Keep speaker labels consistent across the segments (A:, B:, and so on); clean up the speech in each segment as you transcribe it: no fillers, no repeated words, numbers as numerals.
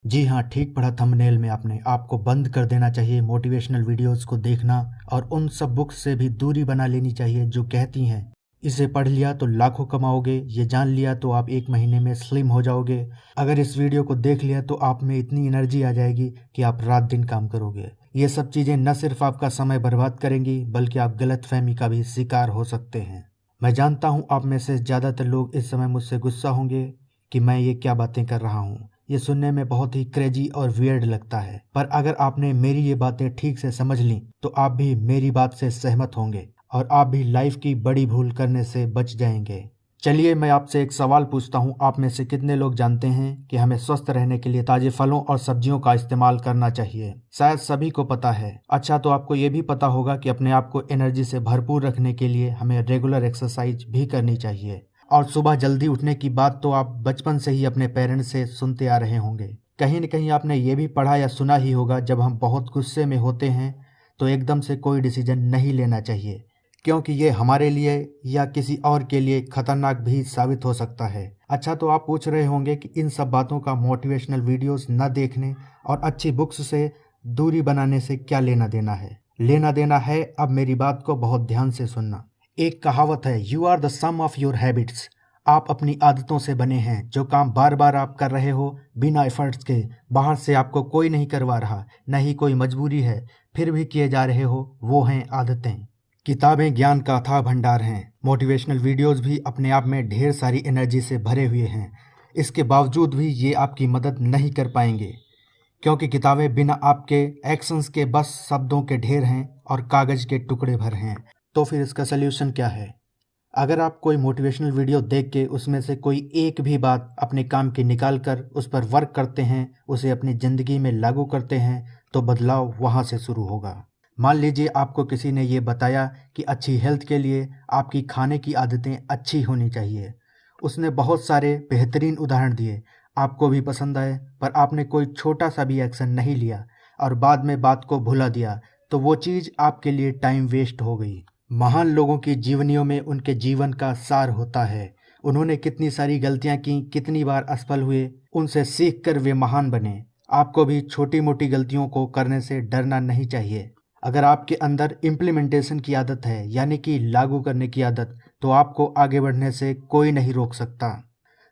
A: जी हाँ, ठीक पढ़ा थंबनेल में आपने। आपको बंद कर देना चाहिए मोटिवेशनल वीडियोस को देखना और उन सब बुक्स से भी दूरी बना लेनी चाहिए जो कहती हैं इसे पढ़ लिया तो लाखों कमाओगे, ये जान लिया तो आप 1 महीने में स्लिम हो जाओगे, अगर इस वीडियो को देख लिया तो आप में इतनी एनर्जी आ जाएगी कि आप रात दिन काम करोगे। ये सब चीज़ें न सिर्फ आपका समय बर्बाद करेंगी बल्कि आप गलतफहमी का भी शिकार हो सकते हैं। मैं जानता हूँ आप में से ज़्यादातर लोग इस समय मुझसे गुस्सा होंगे कि मैं ये क्या बातें कर रहा हूँ। ये सुनने में बहुत ही क्रेजी और वियर्ड लगता है, पर अगर आपने मेरी ये बातें ठीक से समझ ली तो आप भी मेरी बात से सहमत होंगे और आप भी लाइफ की बड़ी भूल करने से बच जाएंगे। चलिए मैं आपसे एक सवाल पूछता हूँ, आप में से कितने लोग जानते हैं कि हमें स्वस्थ रहने के लिए ताजे फलों और सब्जियों का इस्तेमाल करना चाहिए? शायद सभी को पता है। अच्छा, तो आपको ये भी पता होगा कि अपने आप को एनर्जी से भरपूर रखने के लिए हमें रेगुलर एक्सरसाइज भी करनी चाहिए। और सुबह जल्दी उठने की बात तो आप बचपन से ही अपने पेरेंट्स से सुनते आ रहे होंगे। कहीं न कहीं आपने ये भी पढ़ा या सुना ही होगा, जब हम बहुत गुस्से में होते हैं तो एकदम से कोई डिसीजन नहीं लेना चाहिए, क्योंकि ये हमारे लिए या किसी और के लिए खतरनाक भी साबित हो सकता है। अच्छा, तो आप पूछ रहे होंगे कि इन सब बातों का मोटिवेशनल वीडियोस न देखने और अच्छी बुक्स से दूरी बनाने से क्या लेना देना है? लेना देना है, अब मेरी बात को बहुत ध्यान से सुनना। एक कहावत है, you are the sum of your habits. आप अपनी आदतों से बने हैं। जो काम बार बार आप कर रहे हो बिना एफर्ट्स के, बाहर से आपको कोई नहीं करवा रहा, न ही कोई मजबूरी है, फिर भी किए जा रहे हो, वो हैं आदतें। किताबें ज्ञान का अथाह भंडार हैं। मोटिवेशनल वीडियोस भी अपने आप में ढेर सारी एनर्जी से भरे हुए हैं। इसके बावजूद भी ये आपकी मदद नहीं कर पाएंगे, क्योंकि किताबें बिना आपके एक्शंस के बस शब्दों के ढेर हैं और कागज के टुकड़े भर हैं। तो फिर इसका सल्यूशन क्या है? अगर आप कोई मोटिवेशनल वीडियो देख के उसमें से कोई एक भी बात अपने काम की निकाल कर उस पर वर्क करते हैं, उसे अपनी ज़िंदगी में लागू करते हैं, तो बदलाव वहाँ से शुरू होगा। मान लीजिए आपको किसी ने ये बताया कि अच्छी हेल्थ के लिए आपकी खाने की आदतें अच्छी होनी चाहिए। उसने बहुत सारे बेहतरीन उदाहरण दिए, आपको भी पसंद आए, पर आपने कोई छोटा सा भी एक्शन नहीं लिया और बाद में बात को भुला दिया, तो वो चीज़ आपके लिए टाइम वेस्ट हो गई। महान लोगों की जीवनियों में उनके जीवन का सार होता है। उन्होंने कितनी सारी गलतियां की, कितनी बार असफल हुए, उनसे सीख कर वे महान बने। आपको भी छोटी मोटी गलतियों को करने से डरना नहीं चाहिए। अगर आपके अंदर इम्प्लीमेंटेशन की आदत है, यानी कि लागू करने की आदत, तो आपको आगे बढ़ने से कोई नहीं रोक सकता।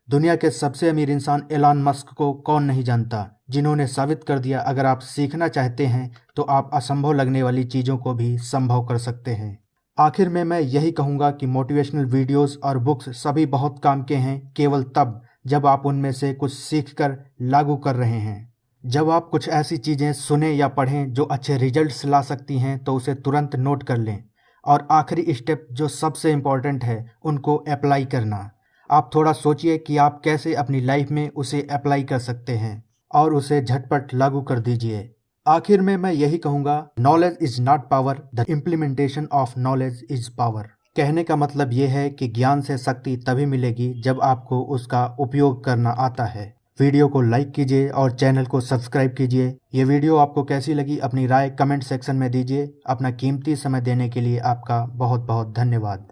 A: दुनिया के सबसे अमीर इंसान एलन मस्क को कौन नहीं जानता, जिन्होंने साबित कर दिया अगर आप सीखना चाहते हैं तो आप असंभव लगने वाली चीज़ों को भी संभव कर सकते हैं। आखिर में मैं यही कहूँगा कि मोटिवेशनल वीडियोस और बुक्स सभी बहुत काम के हैं, केवल तब जब आप उनमें से कुछ सीखकर लागू कर रहे हैं। जब आप कुछ ऐसी चीज़ें सुने या पढ़ें जो अच्छे रिजल्ट्स ला सकती हैं तो उसे तुरंत नोट कर लें। और आखिरी स्टेप जो सबसे इम्पॉर्टेंट है, उनको अप्लाई करना। आप थोड़ा सोचिए कि आप कैसे अपनी लाइफ में उसे अप्लाई कर सकते हैं और उसे झटपट लागू कर दीजिए। आखिर में मैं यही कहूँगा, knowledge is not power, the implementation of knowledge is power. कहने का मतलब ये है कि ज्ञान से शक्ति तभी मिलेगी जब आपको उसका उपयोग करना आता है। वीडियो को लाइक कीजिए और चैनल को सब्सक्राइब कीजिए। ये वीडियो आपको कैसी लगी अपनी राय कमेंट सेक्शन में दीजिए। अपना कीमती समय देने के लिए आपका बहुत बहुत धन्यवाद।